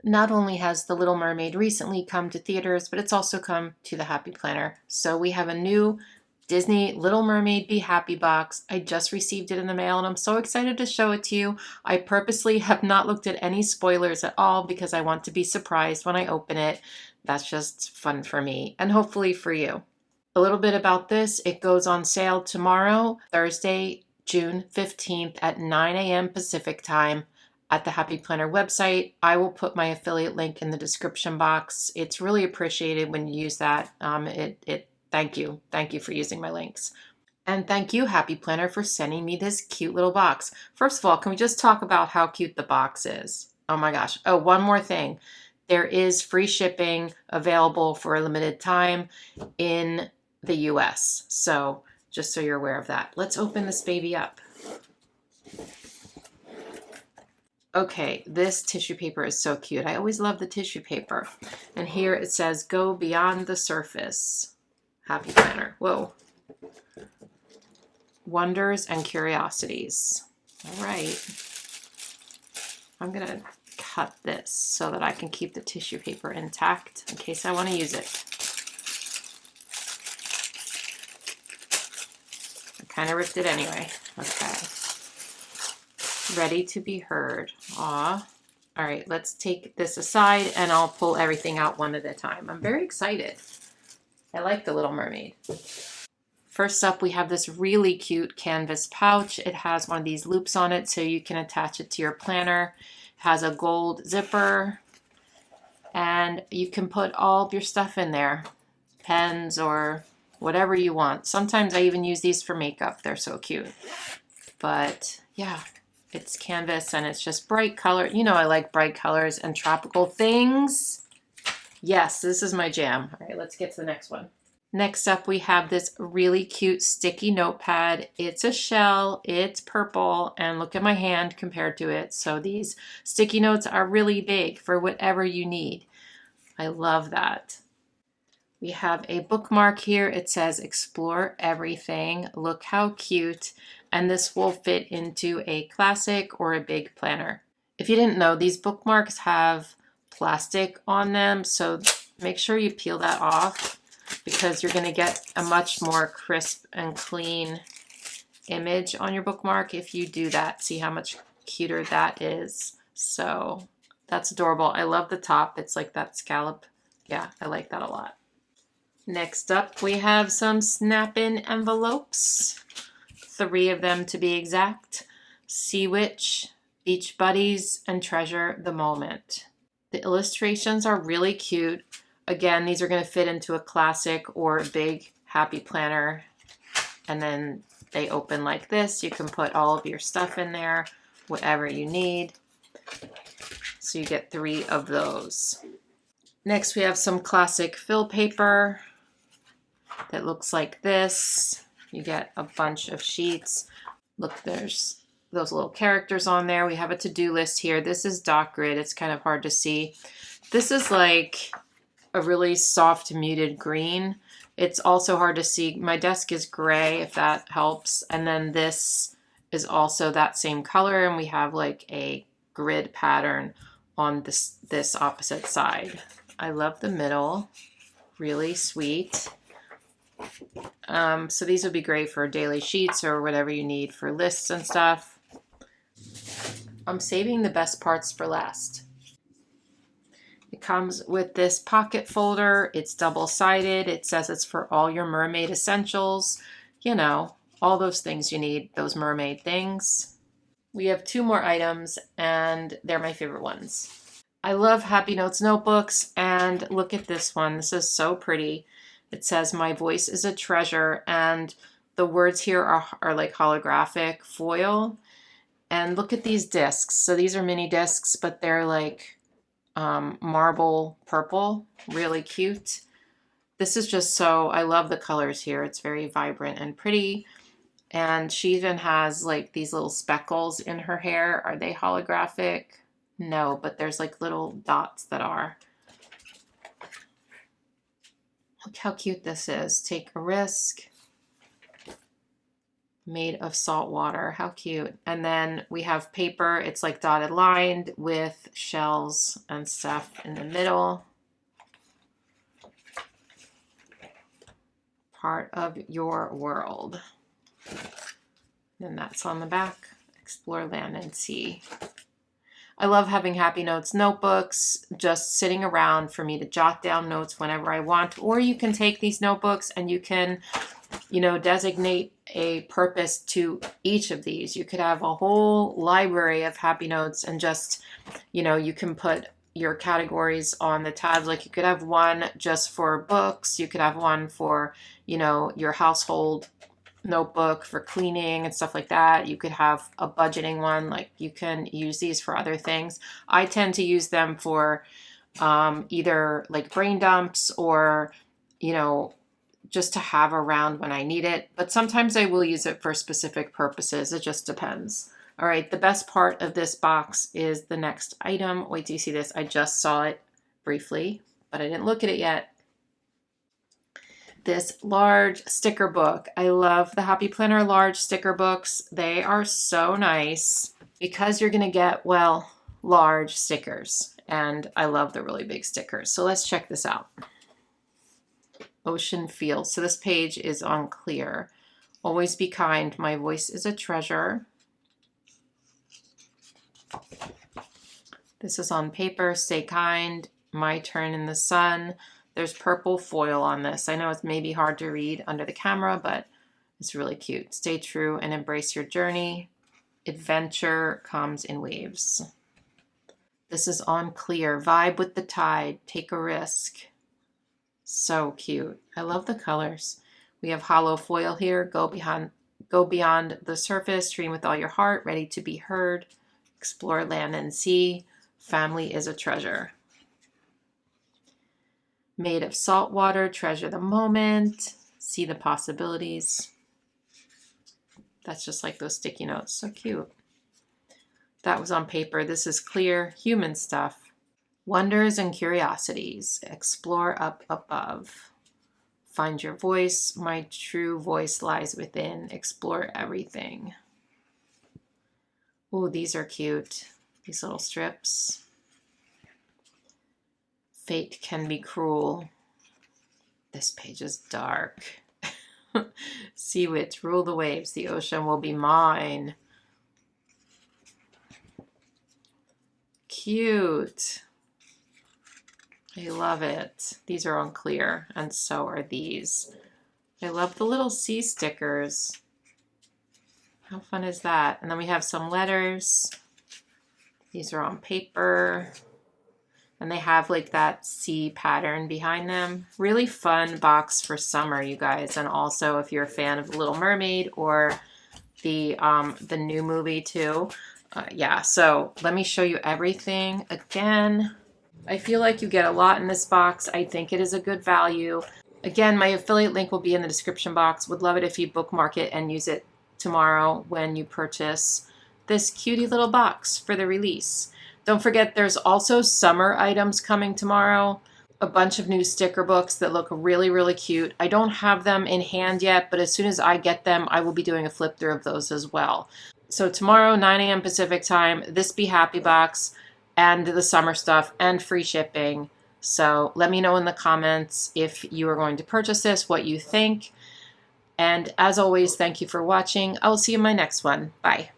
Not only has The Little Mermaid recently come to theaters, but it's also come to the Happy Planner. So we have a new Disney Little Mermaid Be Happy box. I just received it in the mail and I'm so excited to show it to you. I purposely have not looked at any spoilers at all because I want to be surprised when I open it. That's just fun for me and hopefully for you. A little bit about this. It goes on sale tomorrow, Thursday, June 15th at 9 a.m. Pacific time at the Happy Planner website. I will put my affiliate link in the description box. It's really appreciated when you use that. Thank you. Thank you for using my links. And thank you, Happy Planner, for sending me this cute little box. First of all, can we just talk about how cute the box is? Oh my gosh. Oh, one more thing. There is free shipping available for a limited time in the US. So just so you're aware of that. Let's open this baby up. Okay, this tissue paper is so cute. I always love the tissue paper. And here it says, go beyond the surface. Happy Planner. Whoa. Wonders and curiosities. All right. I'm going to cut this so that I can keep the tissue paper intact in case I want to use it. I kind of ripped it anyway. Okay. Ready to be heard. Aw. All right, let's take this aside and I'll pull everything out one at a time. I'm very excited. I like the Little Mermaid. First up, we have this really cute canvas pouch. It has one of these loops on it so you can attach it to your planner. It has a gold zipper and you can put all of your stuff in there. Pens or whatever you want. Sometimes I even use these for makeup. They're so cute. But yeah. It's canvas and it's just bright color. You know I like bright colors and tropical things. Yes, this is my jam. All right, let's get to the next one. Next up, we have this really cute sticky notepad. It's a shell, it's purple, and look at my hand compared to it. So these sticky notes are really big for whatever you need. I love that. We have a bookmark here. It says explore everything. Look how cute. And this will fit into a classic or a big planner. If you didn't know, these bookmarks have plastic on them, so make sure you peel that off because you're going to get a much more crisp and clean image on your bookmark if you do that. See how much cuter that is. So that's adorable. I love the top. It's like that scallop. Yeah, I like that a lot. Next up, we have some snap-in envelopes. 3 of them to be exact. Sea Witch, Beach Buddies, and Treasure the Moment. The illustrations are really cute. Again, these are going to fit into a classic or a big happy planner. And then they open like this. You can put all of your stuff in there, whatever you need. So you get 3 of those. Next, we have some classic fill paper that looks like this. You get a bunch of sheets. Look, there's those little characters on there. We have a to-do list here. This is dot grid. It's kind of hard to see. This is like a really soft muted green. It's also hard to see. My desk is gray, if that helps. And then this is also that same color. And we have like a grid pattern on this opposite side. I love the middle. Really sweet. So these would be great for daily sheets or whatever you need for lists and stuff. I'm saving the best parts for last. It comes with this pocket folder. It's double-sided. It says it's for all your mermaid essentials. You know, all those things you need, those mermaid things. We have 2 more items and they're my favorite ones. I love Happy Notes notebooks and look at this one. This is so pretty. It says, my voice is a treasure, and the words here are like holographic foil. And look at these discs. So these are mini discs, but they're like marble purple, really cute. This is just so, I love the colors here. It's very vibrant and pretty. And she even has like these little speckles in her hair. Are they holographic? No, but there's like little dots that are. Look how cute this is. Take a risk. made of salt water. How cute. And then we have paper. It's like dotted lined with shells and stuff in the middle. Part of your world. And that's on the back. Explore, land, and sea. I love having Happy Notes notebooks just sitting around for me to jot down notes whenever I want. Or you can take these notebooks and you can, you know, designate a purpose to each of these. You could have a whole library of Happy Notes and just, you know, you can put your categories on the tabs. Like you could have one just for books. You could have one for, you know, your household notebook for cleaning and stuff like that. You could have a budgeting one. Like you can use these for other things. I tend to use them for either like brain dumps or, you know, just to have around when I need it. But sometimes I will use it for specific purposes. It just depends. All right, the best part of this box is the next item. Wait till you see this. I just saw it briefly, but I didn't look at it yet. This large sticker book. I love the Happy Planner large sticker books. They are so nice because you're gonna get, well, large stickers. And I love the really big stickers. So let's check this out. Ocean Fields. So this page is on clear. Always be kind. My voice is a treasure. This is on paper. Stay kind. My turn in the sun. There's purple foil on this. I know it's maybe hard to read under the camera, but it's really cute. Stay true and embrace your journey. Adventure comes in waves. This is on clear. Vibe with the tide. Take a risk. So cute. I love the colors. We have hollow foil here. Go beyond the surface. Dream with all your heart. Ready to be heard. Explore land and sea. Family is a treasure. Made of salt water. Treasure the moment. See the possibilities. That's just like those sticky notes. So cute. That was on paper. This is clear. Human stuff. Wonders and curiosities. Explore up above. Find your voice. My true voice lies within. Explore everything. Ooh, these are cute. These little strips. Fate can be cruel. This page is dark. Sea witch, rule the waves. The ocean will be mine. Cute. I love it. These are on clear, and so are these. I love the little sea stickers. How fun is that? And then we have some letters. These are on paper. And they have like that sea pattern behind them. Really fun box for summer, you guys. And also if you're a fan of The Little Mermaid or the new movie too. Yeah, so let me show you everything again. I feel like you get a lot in this box. I think it is a good value. Again, my affiliate link will be in the description box. Would love it if you bookmark it and use it tomorrow when you purchase this cutie little box for the release. Don't forget, there's also summer items coming tomorrow. A bunch of new sticker books that look really, really cute. I don't have them in hand yet, but as soon as I get them, I will be doing a flip through of those as well. So tomorrow, 9 a.m. Pacific time, this Be Happy box and the summer stuff and free shipping. So let me know in the comments if you are going to purchase this, what you think. And as always, thank you for watching. I will see you in my next one. Bye.